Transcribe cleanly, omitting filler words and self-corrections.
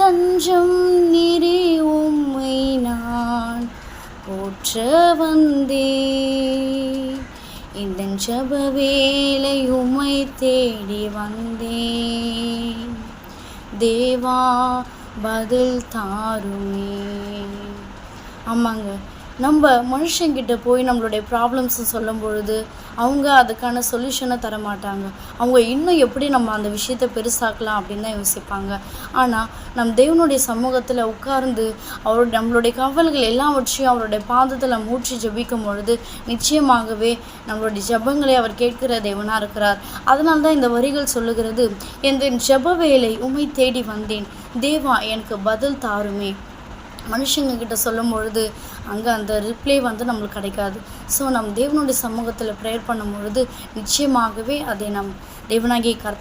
தஞ்சம் நீரே உம்மை நான் போற்ற வந்தேன். இந்த ஜெப வேளை உம்மை தேடி வந்தேன். தேவா பதில் தாருமே. ஆமாங்க, நம்ம மனுஷங்கிட்ட போய் நம்மளுடைய ப்ராப்ளம்ஸை சொல்லும் பொழுது அவங்க அதுக்கான சொல்யூஷனை தர மாட்டாங்க. அவங்க இன்னும் எப்படி நம்ம அந்த விஷயத்தை பெருசாக்கலாம் அப்படின்னு தான் யோசிப்பாங்க. ஆனால் நம் தேவனுடைய சமூகத்தில் உட்கார்ந்து நம்மளுடைய கவலைகள் எல்லாவற்றையும் அவருடைய பாதத்தில் மூச்சு ஜெபிக்கும் பொழுது நிச்சயமாகவே நம்மளுடைய ஜெபங்களை அவர் கேட்கிற தேவனாக இருக்கிறார். அதனால தான் இந்த வரிகள் சொல்லுகிறது, என் ஜெப வேளை உம்மை தேடி வந்தேன். தேவா எனக்கு பதில் தாருமே. மனுஷங்கக்கிட்ட சொல்லும் பொழுது அங்கே அந்த ரிப்ளை நம்மளுக்கு கிடைக்காது. ஸோ நம் தேவனுடைய சமூகத்தில் ப்ரேயர் பண்ணும் பொழுது நிச்சயமாகவே அதை நம் தேவனாகிய கர்த்தர்